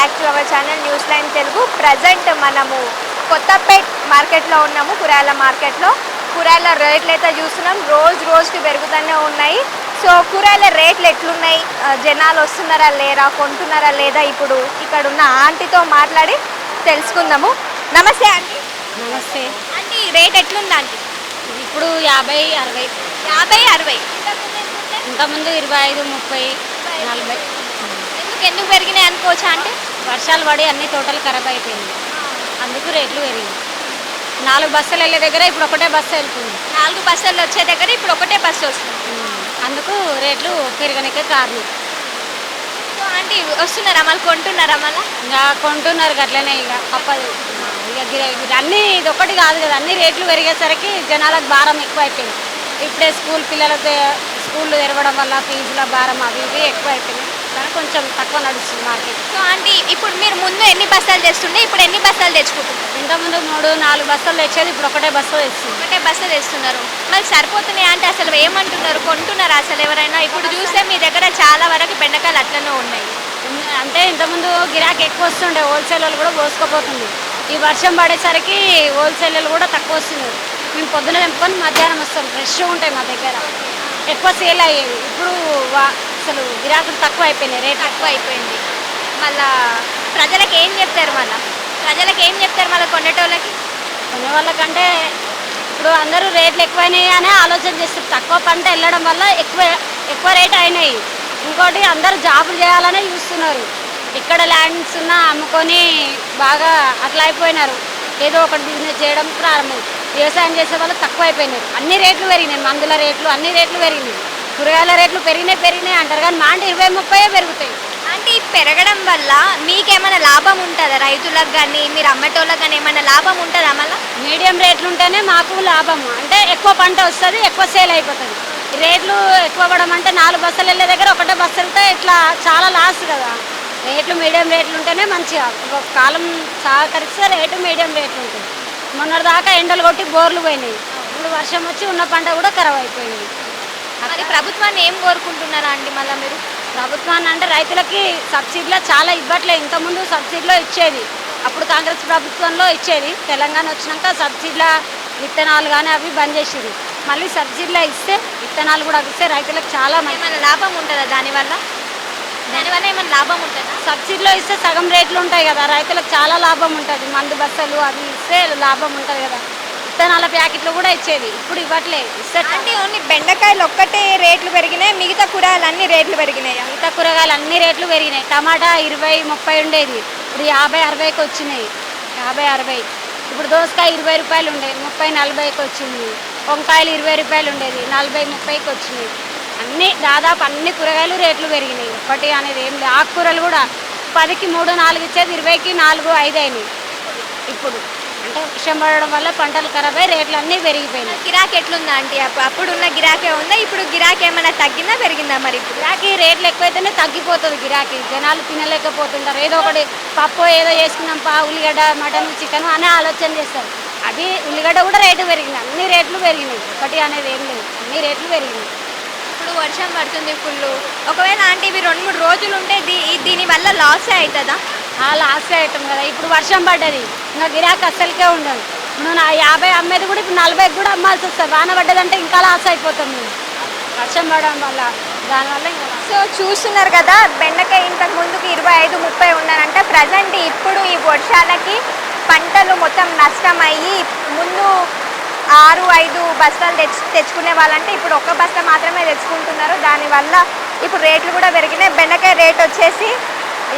Back to our channel news line Telugu. Present మనము కొత్తపేట్ మార్కెట్లో ఉన్నాము. కూరగాయల మార్కెట్లో కూరగాయల రేట్లు అయితే చూస్తున్నాం, రోజుకి పెరుగుతూనే ఉన్నాయి. సో కూరగాయల రేట్లు ఎట్లున్నాయి, జనాలు వస్తున్నారా లేరా, కొంటున్నారా లేదా, ఇప్పుడు ఇక్కడ ఉన్న ఆంటీతో మాట్లాడి తెలుసుకుందాము. నమస్తే ఆంటీ. నమస్తే. ఆంటీ రేట్ ఎట్లుందా ఆంటీ? ఇప్పుడు 50, 60. 50, 60. ఇంతకుముందు 25, 30, 40. ఎందుకు పెరిగినాయి అనుకోవచ్చా అంటే? వర్షాలు పడి అన్ని తోటలు ఖరాబ్ అయిపోయింది, అందుకు రేట్లు పెరిగింది. 4 బస్సులు వెళ్ళే దగ్గర ఇప్పుడు ఒకటే బస్సు వెళ్తుంది. 4 బస్సులు వచ్చే దగ్గర ఇప్పుడు ఒకటే బస్సు వస్తుంది. అందుకు రేట్లు పెరగనికే కారణం. సో ఆంటీ వస్తున్నారా మళ్ళీ, కొంటున్నారా మళ్ళీ? ఇంకా కొంటున్నారు అట్లనే, ఇక తప్పదు. ఇక అన్నీ ఇది ఒకటి కాదు కదా, అన్ని రేట్లు పెరిగేసరికి జనాలకు భారం ఎక్కువ అయిపోయింది. ఇప్పుడే స్కూళ్ళు తెరవడం వల్ల ఫీజుల భారం అవి ఇవి ఎక్కువ అయిపోయినాయి, కానీ కొంచెం తక్కువ నడుస్తుంది మార్కెట్. సో ఆంటీ ఇప్పుడు మీరు ముందు ఎన్ని బస్తాలు తెస్తుండే, ఇప్పుడు ఎన్ని బస్తాలు తెచ్చుకుంటున్నారు? ఇంతకుముందు 3, 4 బస్తాలు తెచ్చేది, ఇప్పుడు ఒకటే బస్సు తెస్తుంది. ఒకటే బస్సు తెస్తున్నారు. మరి సరిపోతున్నాయి అంటే అసలు ఏమంటున్నారు, కొంటున్నారు అసలు ఎవరైనా? ఇప్పుడు చూస్తే మీ దగ్గర చాలా వరకు బెండకాయలు అట్లనే ఉన్నాయి. అంటే ఇంతకుముందు గిరాకీ ఎక్కువ వస్తుండే, హోల్సేల్ వాళ్ళు కూడా పోసుకోపోతుంది. ఈ వర్షం పడేసరికి హోల్సేల్ కూడా తక్కువ వస్తున్నారు. మేము పొద్దున తెంపుకొని మధ్యాహ్నం వస్తాం, ఫ్రెష్గా ఉంటాయి మా దగ్గర, ఎక్కువ సేల్ అయ్యేవి. ఇప్పుడు అసలు గిరాకులు తక్కువ అయిపోయినాయి, రేట్ తక్కువ అయిపోయింది. మళ్ళా ప్రజలకు ఏం చెప్తారు మళ్ళీ కొనేటోళ్ళకి? కొనే వాళ్ళకంటే ఇప్పుడు అందరూ రేట్లు ఎక్కువైనాయి అనే ఆలోచన చేస్తారు. తక్కువ పంట వెళ్ళడం వల్ల ఎక్కువ రేట్ అయినాయి. ఇంకోటి అందరూ జాబులు చేయాలనే చూస్తున్నారు. ఇక్కడ ల్యాండ్స్ ఉన్నా అమ్ముకొని బాగా అట్లా అయిపోయినారు. ఏదో ఒకటి బిజినెస్ చేయడం ప్రారంభం. వ్యవసాయం చేసే వాళ్ళు తక్కువ అయిపోయినారు. అన్ని రేట్లు పెరిగినాయి, మందుల రేట్లు అన్ని రేట్లు పెరిగినాయి. కూరగాయల రేట్లు పెరిగినాయి అంటారు, కానీ మా అంటే 20, 30 పెరుగుతాయి. అంటే పెరగడం వల్ల మీకేమైనా లాభం ఉంటుందా? రైతులకు కానీ మీరు అమ్మటోళ్ళకి కానీ ఏమైనా లాభం ఉంటుందా? మళ్ళీ మీడియం రేట్లు ఉంటేనే మాకు లాభము. అంటే ఎక్కువ పంట వస్తుంది, ఎక్కువ సేల్ అయిపోతుంది. రేట్లు ఎక్కువ అవ్వడం అంటే 4 బస్సులు వెళ్ళే దగ్గర ఒకటే బస్సు వెళ్తే ఇట్లా చాలా లాస్ కదా. రేట్లు మీడియం రేట్లు ఉంటేనే మంచిగా, ఒక కాలం సహకరిస్తే రేటు మీడియం రేట్లు ఉంటుంది. మొన్నటిదాకా ఎండలు కొట్టి బోర్లు పోయినాయి, ఇప్పుడు వర్షం వచ్చి ఉన్న పంట కూడా ఖరాబ్ అయిపోయింది. మరి ప్రభుత్వాన్ని ఏం కోరుకుంటున్నారా అండి మళ్ళీ మీరు? ప్రభుత్వాన్ని అంటే రైతులకి సబ్సిడీలో చాలా ఇవ్వట్లేదు. ఇంతకుముందు సబ్సిడీలో ఇచ్చేది, అప్పుడు కాంగ్రెస్ ప్రభుత్వంలో ఇచ్చేది. తెలంగాణ వచ్చినాక సబ్సిడీల విత్తనాలు కానీ అవి బంద్ చేసేది. మళ్ళీ సబ్సిడీలో ఇస్తే విత్తనాలు కూడా ఇస్తే రైతులకు చాలా ఏమైనా లాభం ఉంటుందా దానివల్ల ఏమైనా లాభం ఉంటుందా? సబ్సిడీలో ఇస్తే సగం రేట్లు ఉంటాయి కదా, రైతులకు చాలా లాభం ఉంటుంది. మందు బస్సలు అవి ఇస్తే లాభం ఉంటుంది కదా. విత్తనాల ప్యాకెట్లు కూడా ఇచ్చేది, ఇప్పుడు ఇవ్వట్లేదు. ఇస్తే అంటే ఓన్లీ బెండకాయలు ఒక్కటే రేట్లు పెరిగినాయి, మిగతా కూరగాయలు అన్ని రేట్లు పెరిగినాయి. మిగతా కూరగాయలు అన్ని రేట్లు పెరిగినాయి. టమాటా 20, 30 ఉండేది, ఇప్పుడు 50, 60కి వచ్చినాయి. 50, 60. ఇప్పుడు దోసకాయ 20 రూపాయలు ఉండేది, 30, 40కి వచ్చింది. వంకాయలు 20 రూపాయలు ఉండేది, 40, 30కి వచ్చినాయి. అన్నీ దాదాపు అన్ని కూరగాయలు రేట్లు పెరిగినాయి. ఒకటి అనేది ఏం లేదు. ఆకుకూరలు కూడా 10కి 3, 4 ఇచ్చేది 20కి 4, 5 అయినాయి. ఇప్పుడు అంటే వర్షం పడడం వల్ల పంటలు ఖరాబ్ అయ్యి రేట్లు అన్నీ పెరిగిపోయినాయి. గిరాకీ ఎట్లుందా అంటే? అప్పుడున్న గిరాకీ ఉందా? ఇప్పుడు గిరాకీ ఏమైనా తగ్గిందా పెరిగిందా? మరి గిరాకీ రేట్లు ఎక్కువైతేనే తగ్గిపోతుంది గిరాకీ. జనాలు తినలేకపోతుంటారు. ఏదో ఒకటి పప్పు ఏదో చేసుకున్నాం ఉల్లిగడ్డ, మటన్, చికెన్ అనే ఆలోచన చేస్తారు. అది ఉల్లిగడ్డ కూడా రేటు పెరిగింది, అన్ని రేట్లు పెరిగినాయి. ఒకటి అనేది ఏం లేదు, అన్ని రేట్లు పెరిగినాయి. ఇప్పుడు వర్షం పడుతుంది ఫుల్. ఒకవేళ అంటే ఇవి 2-3 రోజులు ఉంటే దీనివల్ల లాసే అవుతుందా? లాస్ అవుతాం కదా. ఇప్పుడు వర్షం పడ్డది, ఇంకా గిరాకీ అస్సలకే ఉండదు. ఇప్పుడు 50 అమ్మేది కూడా ఇప్పుడు 40కి కూడా అమ్మాల్సి వస్తుంది. వాన పడ్డదంటే ఇంకా లాస్ అయిపోతాం మేము వర్షం పడడం వల్ల. దానివల్ల ఇంకా సో చూస్తున్నారు కదా, బెండకాయ ఇంతకు ముందుకు 25, 30 ఉన్నారంటే ప్రజెంట్ ఇప్పుడు ఈ వర్షాలకి పంటలు మొత్తం నష్టమయ్యి ముందు 6, 5 బస్తాలు తెచ్చుకునే వాళ్ళంటే ఇప్పుడు 1 బస్తా మాత్రమే తెచ్చుకుంటున్నారు. దానివల్ల ఇప్పుడు రేట్లు కూడా పెరిగినాయి. బెండకాయ రేట్ వచ్చేసి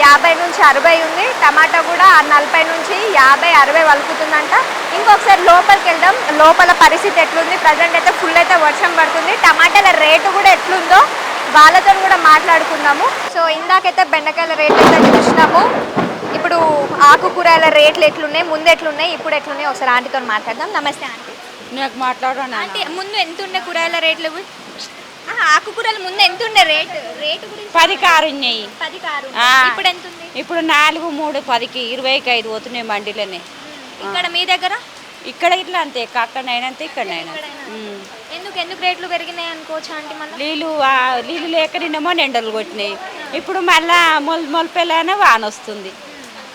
50 నుంచి 60 ఉంది. టమాటా కూడా 40 నుంచి 50, 60 వలుకుతుందంట. ఇంకొకసారి లోపలికి వెళ్దాం, లోపల పరిస్థితి ఎట్లుంది. ప్రజెంట్ అయితే ఫుల్ అయితే వర్షం పడుతుంది. టమాటాల రేటు కూడా ఎట్లుందో వాళ్ళతో కూడా మాట్లాడుకుందాము. సో ఇందాకైతే బెండకాయల రేట్లు అయితే చూసినాము. ఇప్పుడు ఆకుకూరల రేట్లు ఎట్లున్నాయి, ముందు ఎట్లున్నాయి, ఇప్పుడు ఎట్లున్నాయి, ఒకసారి ఆంటీతో మాట్లాడదాం. నమస్తే ఆంటీ. నాకు మాట్లాడాను ఆంటీ, ముందు ఎంత ఉండే కూరగాయల రేట్లు? ఆకుకూరలు ముందు ఎంత ఉండే రేటు గురించి? 10కి 6 ఉన్నాయి. 10కి 6. ఇప్పుడు ఎంత ఉంది? ఇప్పుడు 4, 3, 10కి 20కి 5 పోతున్నాయి మండీలోనే. ఇక్కడ మీ దగ్గర? ఇక్కడ ఇట్లా అంతే, అక్కడైనంతే ఇక్కడైనా. ఎందుకు రేట్లు పెరిగినాయి అనుకోవచ్చా ఆంటీ? మళ్ళీ నీళ్ళు లేక నిన్నమో ఎండలు కొట్టినాయి. ఇప్పుడు మళ్ళా మొలపెలానే వాన వస్తుంది.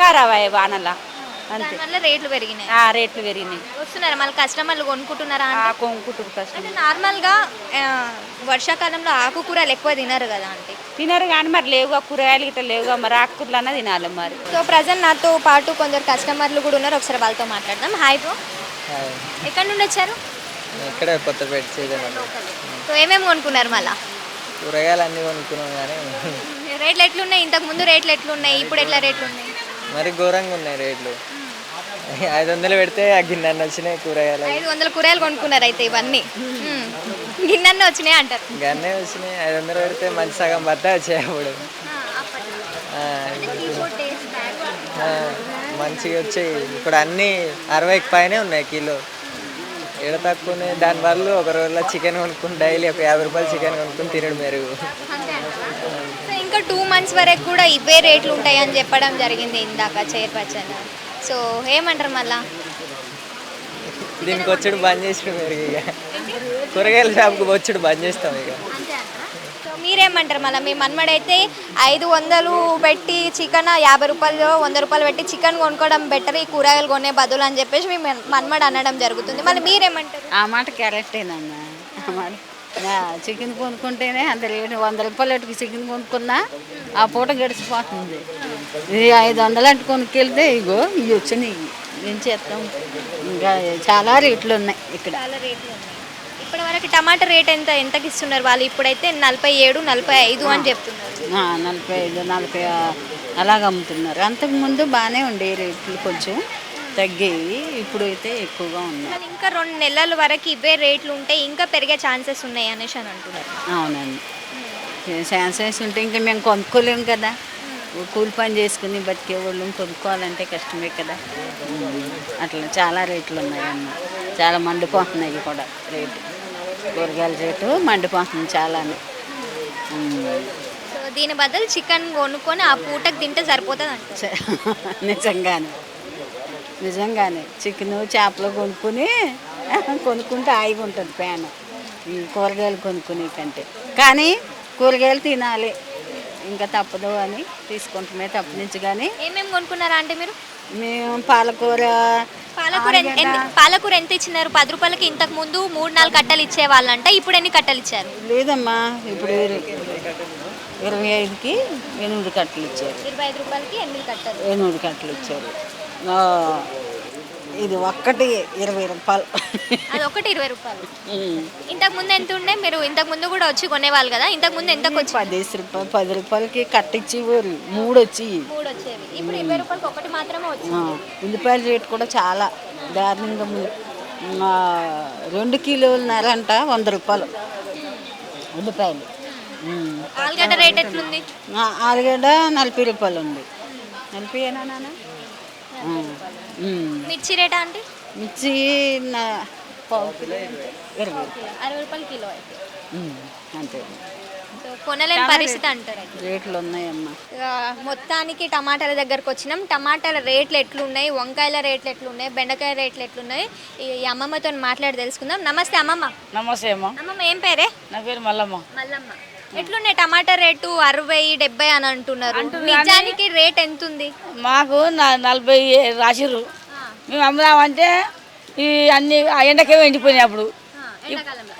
ఖరాబ్ అయ్యాయి వానలా అంతే. దానివల్ల రేట్లు పెరిగినాయి. రేట్లు పెరిగినాయి. వస్తున్నారా మళ్ళీ కస్టమర్లు కొనుక్కుంటున్నారా అంటే? కొనుక్కుంటారు కష్టం. అంటే నార్మల్గా వర్షాకాలంలో ఆకుకూరలు ఎక్కువ తినరు కదా అంటే. తినరు కానీ మరి లేవుగా కూరగాయలు గిట్ట లేవుగా, మరి ఆకుకూరలు అన్నా తినాలి మరి. సో ప్రజెంట్ నాతో పాటు కొందరు కస్టమర్లు కూడా ఉన్నారు, ఒకసారి వాళ్ళతో మాట్లాడదాం. హాయ్ బ్రో, ఎక్కడి నుండి వచ్చారు? ఇక్కడ కొత్తపేట సీజన్ సో ఏమేమి కొనుక్కున్నారు మళ్ళా? కూరగాయలు అన్నీ కొనుక్కున్నాం కానీ రేట్లు ఎట్లున్నాయి? ఇంతకు ముందు రేట్లు ఎట్లున్నాయి, ఇప్పుడు ఎట్లా రేట్లు ఉన్నాయి? మరి ఘోరంగా ఉన్నాయి రేట్లు. 500 పెడితే ఆ గిన్నె వచ్చినాయి కూరగాయలు. 500 కూరగాయలు కొనుక్కున్నారు అయితే ఇవన్నీ గిన్నెన్న వచ్చినాయి అంటారు. గన్నే వచ్చినాయి. 500 పెడితే మంచి సగం బద్ద వచ్చాయి అప్పుడు. మంచిగా వచ్చాయి. ఇప్పుడు అన్నీ 60కి పైనే ఉన్నాయి కిలో. ఎడ తక్కువనే. దానివల్ల ఒక రోజులో చికెన్ కొనుక్కుని డైలీ ఒక 50 రూపాయలు చికెన్ కొనుక్కుని తినడు మెరుగు. సో ఇంకా 2 months వరకు కూడా ఇవే రేట్లు ఉంటాయి అని చెప్పడం జరిగింది ఇందాక చైర్పర్సన్. సో ఏమంటారు మళ్ళా? దీనికి వచ్చాడు బంద్ చేసాడు మెరుగు. ఇక కూరగాయల షాప్కి వచ్చాడు బంద్ చేస్తాం ఇక. సో మీరేమంటారు మళ్ళీ? మీ మన్మడైతే 500 పెట్టి చికెన్ 50 రూపాయలు 100 రూపాయలు పెట్టి చికెన్ కొనుక్కోవడం బెటర్ ఈ కూరగాయలు కొనే బదులు అని చెప్పేసి మీ మన్మడు అనడం జరుగుతుంది. మళ్ళీ మీరేమంటారు? ఆ మాట కరెక్టేనమ్మా. ఆ మాట చికెన్ కొనుక్కుంటేనే అంత రేటు. 100 రూపాయలు చికెన్ కొనుక్కున్నా ఆ పూట గడిచిపోతుంది. ఇది 500 అంటే కొనుక్కెళ్తే ఇగో ఇవి వచ్చినాయి. ఏం చేస్తాం, ఇంకా చాలా రేట్లు ఉన్నాయి ఇక్కడ. చాలా రేట్లు ఉన్నాయి. ఇప్పటి వరకు టమాటా రేట్ ఎంతకి ఇస్తున్నారు వాళ్ళు? ఇప్పుడైతే 47, 45 అని చెప్తున్నారు. 45, 40 అలాగ అమ్ముతున్నారు. అంతకుముందు బాగానే ఉండే రేట్లు, కొంచెం తగ్గేవి. ఇప్పుడు అయితే ఎక్కువగా ఉన్నాయి. కానీ ఇంకా 2 నెలల వరకు ఇవే రేట్లు ఉంటే ఇంకా పెరిగే ఛాన్సెస్ ఉన్నాయి అనేసి అని అంటున్నారు. అవునండి, ఛాన్సెస్ ఉంటే ఇంకా మేము కొనుక్కోలేము కదా. కూలి పని చేసుకుని బతికే వాళ్ళు కొనుక్కోవాలంటే కష్టమే కదా. అట్లా చాలా రేట్లు ఉన్నాయన్న. చాలా మండిపోతున్నాయి కూడా రేటు. కూరగాయల రేటు మండిపోతుంది చాలానే. సో దీని బదులు చికెన్ కొనుక్కొని ఆ పూటకు తింటే సరిపోతుంది అంటే. నిజంగానే చికెను చేపలు కొనుక్కుంటే హాయిగా ఉంటుంది ప్యాన్ ఈ కూరగాయలు కొనుక్కునే కంటే. కానీ కూరగాయలు తినాలి, ఇంకా తప్పదు అని తీసుకుంటున్నాయి తప్ప నుంచి. కానీ ఏమేమి కొనుక్కున్నారా అంటే మీరు? మేము పాలకూర పాలకూర ఎంత ఇచ్చినారు? 10 రూపాయలకి ఇంతకు ముందు 3-4 కట్టలు ఇచ్చేవాళ్ళంట. ఇప్పుడు ఎన్ని కట్టలు ఇచ్చారు? లేదమ్మా, ఇప్పుడు 25కి 8 కట్టలు ఇచ్చారు. 25 రూపాయలకి 8 కట్టలు, 8 కట్టలు ఇచ్చారు. ఇది ఒక్కటి 20 రూపాయలు. అది ఒకటి 20 రూపాయలు. ఇంతకు ముందు ఎంత ఉండే? మీరు ఇంతకు ముందు కూడా వచ్చి కొనేవాళ్ళు కదా, ఇంతకు ముందు ఎంతకు వచ్చి? 10 రూపాయలు, 10 రూపాయలకి కట్టించేవారు. 3 వచ్చేవి. ఇప్పుడు 20 రూపాయలకి ఒకటి మాత్రమే వచ్చింది. ఉల్లిపాయల రేటు కూడా చాలా దారుణంగా. 2 కిలోలన్నర అంట 100 రూపాయలు ఉల్లిపాయలు. ఆలుగడ్డ రేట్ ఎట్లుంది? ఆలుగడ్డ 40 రూపాయలు ఉంది. 40 ఏనా నాన్న? మిర్చి రేటా అంటే? మిర్చి 20 రూపాయలు కిలో అయితే అంతే. కొనలేని పరిస్థితి అంటారు. రేట్లు ఉన్నాయమ్మా. మొత్తానికి టమాటాల దగ్గరకు వచ్చినాం. టమాటాల రేట్లు ఎట్లున్నాయి, వంకాయల రేట్లు ఎట్లున్నాయి, బెండకాయ రేట్లు ఎట్లున్నాయి, ఈ అమ్మమ్మతో మాట్లాడి తెలుసుకుందాం. నమస్తే అమ్మమ్మ. నమస్తే అమ్మ. అమ్మమ్మ ఏం పేరే? నా పేరు మల్లమ్మ. మల్లమ్మ. ఎట్లున్నాయి టమాటా రేటు? 60-70 అని అంటున్నారు. నిజానికి రేట్ ఎంత ఉంది? మాకు 40 రాసిర్రు. మేము అమ్ముదామంటే ఈ అన్ని ఎండకే ఎండిపోయినాయి. అప్పుడు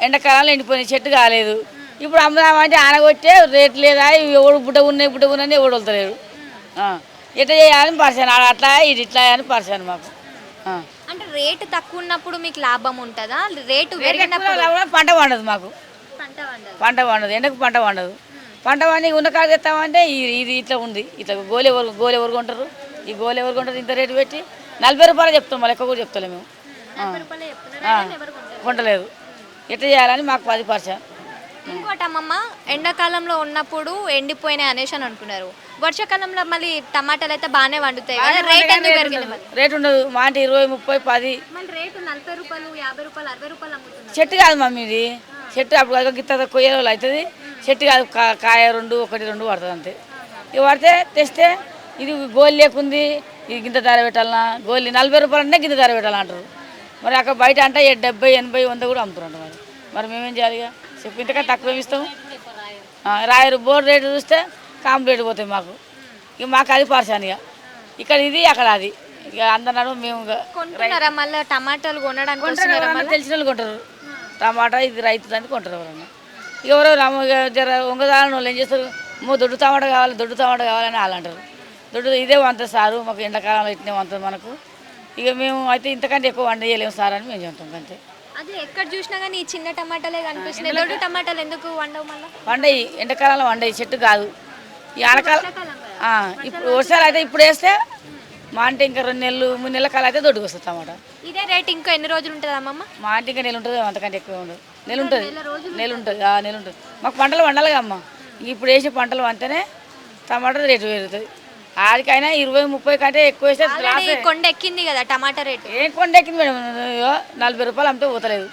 ఎండాకాలంలో ఎండిపోయినాయి, చెట్టు కాలేదు. ఇప్పుడు అమ్ముదామంటే ఆనగొట్టే రేట్ లేదా, ఎవడు బుడ్డ ఉన్నాయి ఎవడు వదలలేరు. ఎట్లా చేయాలని పరిశాను, అట్లా ఇది ఇట్లా అని పరిశాను మాకు. అంటే రేటు తక్కువ ఉన్నప్పుడు మీకు లాభం ఉంటుందా? రేటు పెరిగినప్పుడు పంట పండదు మాకు. పంట పండదు, ఎండకు పంట పండదు. పంట పండి ఉన్న కాడ తెస్తామంటే ఇది ఇట్లా ఉంది. ఇట్లా గోలు ఎవరు కొంటారు? ఈ గోలు ఎవరు కొంటారు? ఇంత రేటు పెట్టి 40 రూపాయలు చెప్తాం, మళ్ళీ ఎక్కువ కూడా చెప్తలేము మేము. కొంటలేదు. ఎట్లా చేయాలని మాకు 10 పరిశాను. ఇంకోటి అమ్మమ్మ, ఎండాకాలంలో ఉన్నప్పుడు ఎండిపోయినాయి అనేసి అని అంటున్నారు. వర్షాకాలంలో మళ్ళీ టమాటాలు అయితే బాగానే వండుతాయి కదా, రేట్ ఎందుకు పెరిగింది? రేట్ ఉండదు మా అంటే 20, 30, 10. మళ్ళీ రేటు 40 రూపాయలు, 50 రూపాయలు, 60 రూపాయలు అమ్ముతున్నారు. చెట్టు కాదు మమ్మీ ఇది. చెట్టు అప్పుడు గిత్త కొయ్యే వాళ్ళు అవుతుంది. చెట్టు కాదు, కాయ 1, 2 పడుతుంది అంతే. ఇక పడితే తెస్తే ఇది గోలు లేకుంది, ఇది గింత ధర పెట్టాలన్నా, గోలి 40 రూపాయలు అంటే గింత ధర పెట్టాలంటారు. మరి అక్కడ బయట అంటే 70, 80, 100 కూడా అమ్ముతున్నారు. మరి మేమేం చేయాలి? ఇక చెప్పు, ఇంతకంటే తక్కువ ఇస్తాము. రాయరు బోర్డు రేటు చూస్తే కాంప్లీట్ పోతాయి మాకు. ఇక మాకు అది పరిశాను. ఇక ఇక్కడ ఇది అక్కడ అది. ఇక అందరూ మేము కొంటున్నారా మళ్ళీ టమాటాలు కొనడానికి వస్తున్నారా మళ్ళీ? తెలిసిన వాళ్ళు కొంటారు. టమాటా ఇది రైతు అని కొంటారు ఎవరన్నా. ఎవరో జర వంగదాలని వాళ్ళు ఏం చేస్తారు, దొడ్డు టమాటా కావాలి, దొడ్డు టమాటా కావాలని వాళ్ళు అంటారు. దొడ్డు ఇదే వంత సారు, మాకు ఎండాకాలంలో ఇట్నే వంత మనకు. ఇక మేము అయితే ఇంతకంటే ఎక్కువ వంట చేయలేము సార్ అని మేము చెప్తాం అంతే. అది ఎక్కడ చూసినా కానీ ఈ చిన్న టమాటాలే కనిపిస్తున్నాయి. దొడ్డు టమాటాలు ఎందుకు వండవు మళ్ళీ? వండయి ఎండాకాలంలో వండయి, చెట్టు కాదు. ఈ ఆనకాలం ఇప్పుడు వర్షాలు అయితే ఇప్పుడు వేస్తే మా అంటే ఇంకా 2 నెలలు 3 నెలల కాలం అయితే దొడ్డుకు వస్తుంది టమాటా. ఇదే రేట్ ఇంకా ఎన్ని రోజులు ఉంటుంది అమ్మమ్మ? మా అంటే ఇంకా నెల ఉంటుంది, అంతకంటే ఎక్కువ ఉండదు. నెల ఉంటుంది, నెల ఉంటుంది, నెల ఉంటుంది. మాకు పంటలు వండాలిగా అమ్మ. ఇప్పుడు వేసే పంటలు అంటేనే టమాటా రేటు పెరుగుతుంది. ఆడికైనా 20-30 కంటే ఎక్కువ వేస్తే కొండ ఎక్కింది కదా టమాటా రేటు. ఏం కొండ ఎక్కింది మేడం, 40 రూపాయలు అమ్మితే పోతలేదు.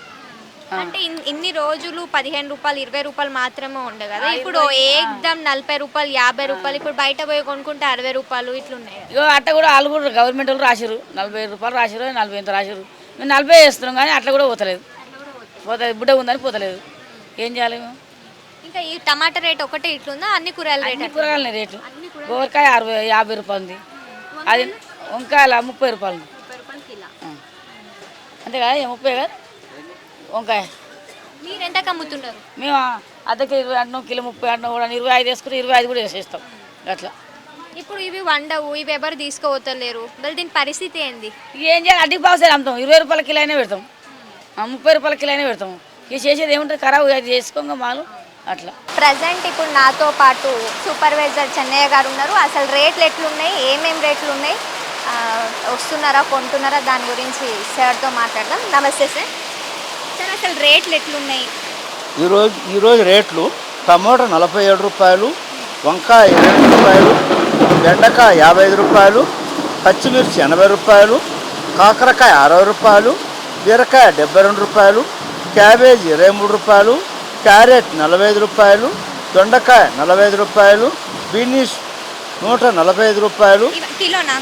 అంటే ఇన్ని రోజులు 15 రూపాయలు 20 రూపాయలు మాత్రమే ఉండే కదా, ఇప్పుడు ఏకదమ్ 40 రూపాయలు 50 రూపాయలు. ఇప్పుడు బయట పోయి కొనుక్కుంటే 60 రూపాయలు ఇట్లున్నాయి. ఇగో అట్లా కూడా వాళ్ళు కూడా గవర్నమెంట్ వాళ్ళు రాసిరు, 40 రూపాయలు రాసిరు, 40 ఎంత రాసిరు. మేము 40 వేస్తున్నాం కానీ అట్లా కూడా పోతలేదు. పోతుంది బుడ్డ ఉందని పోతలేదు. ఏం చేయాలి మేము? ఇంకా ఈ టమాటా రేట్ ఒకటే ఇట్లుందా? అన్ని కూరగాయల రేట్? కూరగాయల రేటు గోరకాయ 50 రూపాయలు ఉంది, అది వంకాయల 30 రూపాయలు ఉంది. అంతే కదా, 30 కదా వంకాయ. మీరు ఎంతకు అమ్ముతున్నారు? మేము అద్దెకి 20 అంటున్నాం, కిలో 30 అంటున్నాం, కూడా 25 వేసుకుని 25 కూడా వేసేస్తాం అట్లా. ఇప్పుడు ఇవి వండవు, ఇవి ఎవరు తీసుకోవతలేరు, మరి దీని పరిస్థితి ఏంది? ఏం చేయాలి? అడ్డికి బాగుసారి అమ్ముతాం, 20 రూపాయల కిలో అయినా పెడతాం, 30 రూపాయల కిలో అయినా పెడతాం. ఇక చేసేది ఏముంటుంది, ఖరాబ్ అది చేసుకోగా మాలు అట్లా. ప్రజెంట్ ఇప్పుడు నాతో పాటు సూపర్వైజర్ చెన్నయ్య గారు ఉన్నారు. అసలు రేట్లు ఎట్లున్నాయి, ఏమేమి రేట్లు ఉన్నాయి, వస్తున్నారా కొంటున్నారా, దాని గురించి సార్తో మాట్లాడదాం. నమస్తే సార్. సార్ అసలు రేట్లు ఎట్లున్నాయి ఈరోజు రేట్లు? టమోటా 47 రూపాయలు, వంకాయ 20 రూపాయలు, బెండకాయ 55 రూపాయలు, పచ్చిమిర్చి 80 రూపాయలు, కాకరకాయ 60 రూపాయలు, బీరకాయ 72 రూపాయలు, క్యాబేజీ 23 రూపాయలు, క్యారెట్ 45 రూపాయలు, దొండకాయ 45 రూపాయలు, బీనీస్ 145 రూపాయలు. కిలోనా?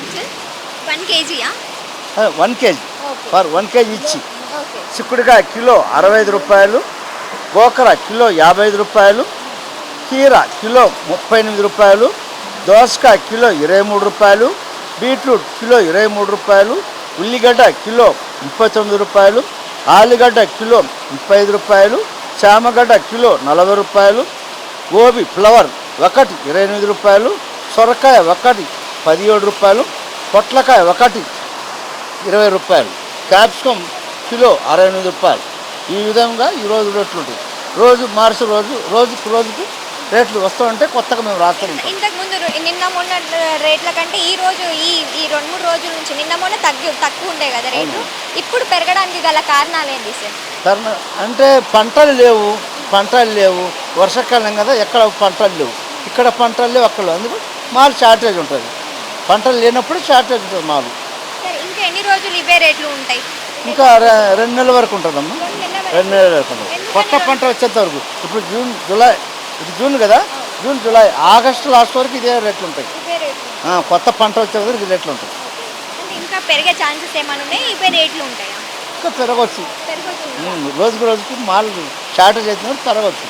1 కేజీయా? 1 కేజీ ఫర్ 1 కేజీ ఇచ్చి. ఓకే. చిక్కుడుకాయ కిలో 65 రూపాయలు, గోకర కిలో 55 రూపాయలు, కీర కిలో 38 రూపాయలు, దోసకాయ కిలో 23 రూపాయలు, బీట్రూట్ కిలో 23 రూపాయలు, ఉల్లిగడ్డ కిలో 39 రూపాయలు, ఆలుగడ్డ కిలో 35 రూపాయలు, చామగడ్డ కిలో 40 రూపాయలు, గోబీ ఫ్లవర్ ఒకటి 28 రూపాయలు, సొరకాయ ఒకటి 17 రూపాయలు, పొట్లకాయ ఒకటి 20 రూపాయలు, క్యాప్సికమ్ కిలో 68 రూపాయలు. ఈ విధంగా ఈరోజు రేట్లు ఉంటాయి. రోజు మార్చి రోజుకి రేట్లు వస్తూ ఉంటే కొత్తగా మేము రాస్తూ ఉంటాం. ఇంతకు ముందు నిన్న మొన్న రేట్ల కంటే ఈ రోజు ఈ 2-3 రోజుల నుంచి నిన్న మొన్న తక్కువ ఉండే కదా రేట్లు, ఇప్పుడు పెరగడానికి గల కారణాలు ఏంటి సార్? కారణం అంటే పంటలు లేవు, వర్షాకాలం కదా, ఎక్కడ పంటలు లేవు, ఇక్కడ పంటలు లేవు, అక్కడ అందుకు మాల్ షార్టేజ్ ఉంటుంది. పంటలు లేనప్పుడు షార్టేజ్ ఉంటుంది మాలు. సరే, ఇంకా ఎన్ని రోజులు ఇవే రేట్లు ఉంటాయి? ఇంకా 2 నెలల వరకు ఉంటుందమ్మా, 2 నెలల వరకు ఉంటుంది. కొత్త పంట వచ్చేంత వరకు. ఇప్పుడు జూన్ కదా, జూలై ఆగస్టు లాస్ట్ వరకు ఇదే రేట్లు ఉంటాయి. కొత్త పంట వచ్చే వరకు ఇది రేట్లు ఉంటాయి. ఇంకా పెరిగే ఛాన్సెస్ ఏమైనా ఉన్నాయి? ఇవే రేట్లు ఉంటాయా? ఇంకా పెరగవచ్చు, రోజుకి మాల్ షార్టేజ్ అవుతున్నప్పుడు పెరగవచ్చు.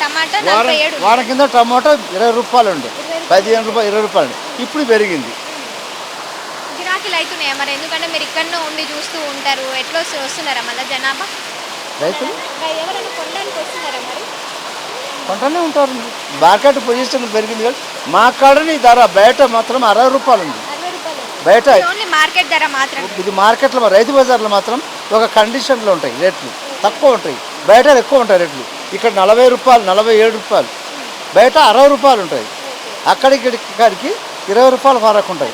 టమాటా వారం కింద టమాటా 20 రూపాయలు ఉండే, 15 రూపాయలు 20 రూపాయలు, ఇప్పుడు పెరిగింది. గిరాకీలు అవుతున్నాయా మరి? ఎందుకంటే మీరు ఇక్కడనే ఉండి చూస్తూ ఉంటారు, ఎట్లా వస్తున్నారా మళ్ళీ జనాభా? రైతులు ఎవరైనా కొనడానికి వస్తున్నారా మరి? కొంటనే ఉంటారు. మార్కెట్ పొజిషన్ పెరిగింది కదా, మా కాడని ధర బయట మాత్రం 60 రూపాయలు ఉంది. 60 రూపాయలు బయట ఓన్లీ మార్కెట్ ధర మాత్రం. ఇది మార్కెట్లో, రైతు బజార్లో మాత్రం ఒక కండిషన్లో ఉంటాయి రేట్లు, తక్కువ ఉంటాయి. బయట ఎక్కువ ఉంటాయి రేట్లు. ఇక్కడ 40 రూపాయలు 47 రూపాయలు, బయట 60 రూపాయలు ఉంటాయి. ఇక్కడికి 20 రూపాయలు ఫరక్ ఉంటాయి.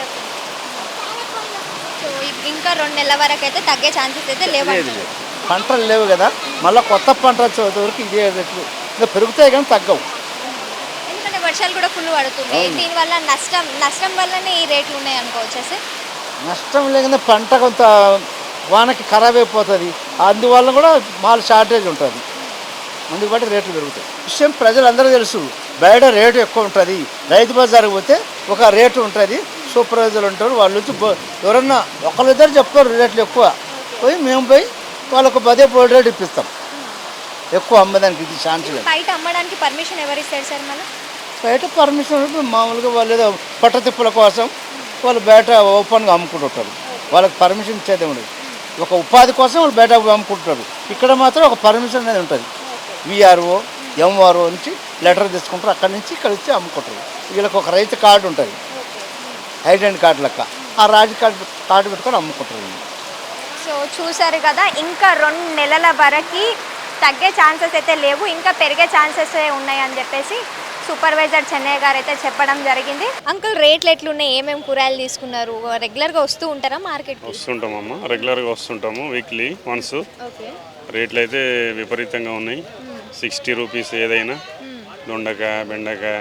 ఇంకా 2 నెలల వరకు అయితే తగ్గే ఛాన్సెస్ అయితే లేవు. పంటలు లేవు కదా, మళ్ళీ కొత్త పంట వచ్చే వరకు ఇదే రేట్లు ఇంకా పెరుగుతాయి కానీ తగ్గవు. ఎందుకంటే వర్షాలు కూడా ఫుల్ పడుతున్నాయి, దీనివల్ల నష్టం వల్లనే ఈ రేట్లు ఉన్నాయి అనుకోవచ్చా సార్? నష్టం లేకుండా పంట కొంత వానకి ఖరాబ్ అయిపోతుంది, అందువల్ల కూడా మాల్ షార్టేజ్ ఉంటుంది, అందుకు బట్టి రేట్లు పెరుగుతాయి. విషయం ప్రజలందరూ తెలుసు, బయట రేటు ఎక్కువ ఉంటుంది. రైతు బజార్కి పోతే ఒక రేటు ఉంటుంది, సూపర్వైజర్లు ఉంటారు, వాళ్ళు వచ్చి ఎవరన్నా ఒకళ్ళిద్దరు చెప్తారు రేట్లు ఎక్కువ, మేము పోయి వాళ్ళకు అదే పోటీ రేటు ఇప్పిస్తాం, ఎక్కువ అమ్మదానికి. ఇది ఛాన్స్ లేదు. బయట అమ్మడానికి పర్మిషన్ ఎవరు ఇస్తారు సార్? మళ్ళీ బయట పర్మిషన్ ఉంటుంది. మామూలుగా వాళ్ళు ఏదో పట్టతిప్పుల కోసం వాళ్ళు బయట ఓపెన్గా అమ్ముకుంటుంటారు. వాళ్ళకి పర్మిషన్ ఇచ్చేది ఉండదు. ఒక ఉపాధి కోసం వాళ్ళు బయట అమ్ముకుంటారు. ఇక్కడ మాత్రం ఒక పర్మిషన్ అనేది ఉంటుంది. విఆర్ఓ ఎంఆర్ఓ నుంచి లెటర్ తీసుకుంటారు. అక్కడి నుంచి ఇక్కడ వచ్చి అమ్ముకుంటారు. వీళ్ళకి ఒక రైతు కార్డు ఉంటుంది, ఐడెంటి కార్డు లెక్క. ఆ రాజు కార్డు పెట్టుకొని అమ్ముకుంటారు. సో చూసారు కదా, ఇంకా 2 నెలల వరకు తగ్గే ఛాన్సెస్ అయితే లేవు, ఇంకా పెరిగే ఛాన్సెస్ ఉన్నాయని చెప్పేసి సూపర్వైజర్ చెన్నయ్య గారు అయితే చెప్పడం జరిగింది. అంకుల్, రేట్లు ఎట్లున్నాయి? ఏమేమి కూరగాయలు తీసుకున్నారు? రెగ్యులర్గా వస్తూ ఉంటారా మార్కెట్కి? వస్తుంటామమ్మా, రెగ్యులర్గా వస్తుంటాము, వీక్లీ వన్స్. ఓకే. రేట్లు అయితే విపరీతంగా ఉన్నాయి. 60 రూపీస్ ఏదైనా, దొండకాయ, బెండకాయ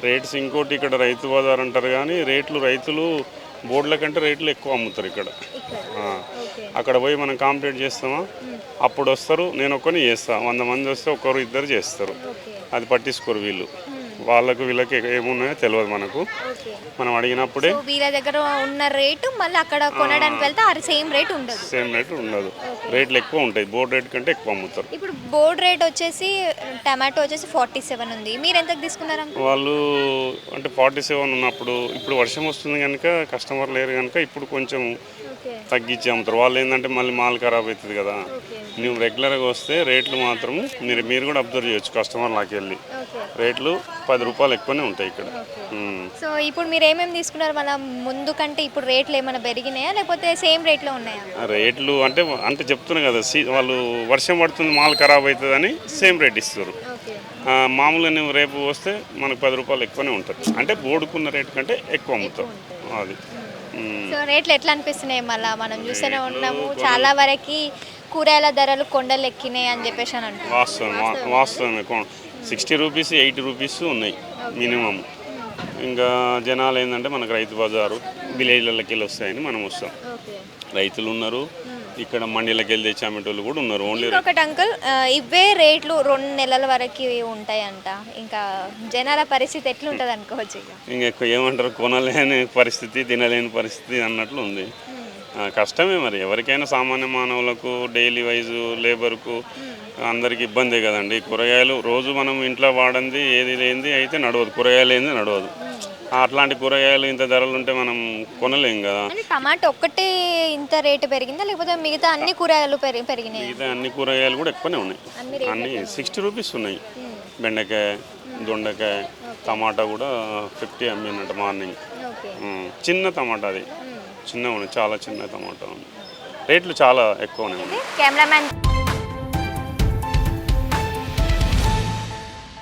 రేట్స్. ఇంకోటి ఇక్కడ రైతు బజార్ అంటారు కానీ రైతులు బోర్డుల కంటే రేట్లు ఎక్కువ అమ్ముతారు ఇక్కడ. అక్కడ పోయి మనం కాంపిటేట్ చేస్తామా, అప్పుడు వస్తారు, నేను ఒక్కరిని చేస్తాను. 100 మంది వస్తే ఒకరు ఇద్దరు చేస్తారు. అది పట్టించుకోరు వీళ్ళు. వాళ్ళకు వీళ్ళకి ఏమున్నాయో తెలియదు మనకు. మనం అడిగినప్పుడే వీళ్ళ దగ్గర ఉన్న రేటు మళ్ళీ అక్కడ కొనడానికి వెళ్తే ఆ సేమ్ రేట్ ఉండదు. సేమ్ రేట్ ఉండదు, రేట్లు ఎక్కువ ఉంటాయి. బోర్డు రేట్ కంటే ఎక్కువ అమ్ముతారు. ఇప్పుడు బోర్డు రేట్ వచ్చేసి టమాటో వచ్చేసి 47 ఉంది. మీరు ఎంతకు తీసుకున్నారు? వాళ్ళు అంటే 47 ఉన్నప్పుడు, ఇప్పుడు వర్షం వస్తుంది కనుక కస్టమర్ లేరు కనుక ఇప్పుడు కొంచెం తగ్గించి అమ్ముతారు. వాళ్ళు ఏంటంటే మళ్ళీ మాల్ ఖరాబ్ అవుతుంది కదా. నువ్వు రెగ్యులర్గా వస్తే రేట్లు మాత్రం మీరు కూడా అబ్జర్వ్ చేయొచ్చు. కస్టమర్లకు వెళ్ళి రేట్లు 10 రూపాయలు ఎక్కువనే ఉంటాయి ఇక్కడ. సో ఇప్పుడు మీరు ఏమేమి తీసుకున్నారు? మన ముందు కంటే ఇప్పుడు రేట్లు ఏమైనా పెరిగినాయా లేకపోతే సేమ్ రేట్లో ఉన్నాయా? రేట్లు అంటే చెప్తున్నా కదా, వాళ్ళు వర్షం పడుతుంది మాల్ ఖరాబ్ అవుతుందని సేమ్ రేట్ ఇస్తారు. మామూలుగా నువ్వు రేపు వస్తే మనకు 10 రూపాయలు ఎక్కువనే ఉంటుంది. అంటే బోర్డుకున్న రేటు కంటే ఎక్కువ అమ్ముతారు. అది. సో రేట్లు ఎట్లా అనిపిస్తున్నాయి? మళ్ళీ మనం చూస్తూనే ఉన్నాము, చాలా వరకు కూరగాయల ధరలు కొండలు ఎక్కినాయి అని చెప్పేసి అని అంటున్నారు. వాస్తవమే. 60 రూపీస్ 80 రూపీస్ ఉన్నాయి మినిమం. ఇంకా జనాలు ఏంటంటే మనకు రైతు బజారు విలేజ్లకి వెళ్ళి వస్తాయని మనం వస్తాం. రైతులు ఉన్నారు ఇక్కడ, మండీలకి వెళ్ళి తెచ్చామేటోళ్ళు కూడా ఉన్నారు. ఓన్లీ ఒకటి అంకుల్, ఇవే రేట్లు 2 నెలల వరకు ఉంటాయంట. ఇంకా జనాల పరిస్థితి ఎట్లుంటుంది అనుకోవచ్చు? ఇంకా ఎక్కువ ఏమంటారు, కొనలేని పరిస్థితి, తినలేని పరిస్థితి అన్నట్లు ఉంది. కష్టమే మరి. ఎవరికైనా సామాన్య మానవులకు డైలీ వైజు లేబర్కు అందరికి ఇబ్బందే కదండి. కూరగాయలు రోజు మనం ఇంట్లో వాడంది ఏది లేనిది అయితే నడవదు, కూరగాయలు ఏంది నడవదు. అట్లాంటి కూరగాయలు ఇంత ధరలు ఉంటే మనం కొనలేం కదా. టమాటో ఒక్కటే ఇంత రేటు పెరిగిందా లేకపోతే మిగతా అన్ని కూరగాయలు పెరిగినాయి? మిగతా అన్ని కూరగాయలు కూడా ఎక్కువనే ఉన్నాయి. అన్ని 60 రూపీస్ ఉన్నాయి. బెండకాయ, దొండకాయ, టమాటా కూడా 50 అమ్మినట్టు మార్నింగ్. చిన్న టమాటా, అది చిన్నగా ఉన్నాయి, చాలా చిన్న టమాటా ఉంది. రేట్లు చాలా ఎక్కువనే ఉన్నాయి. కెమెరామ్యాన్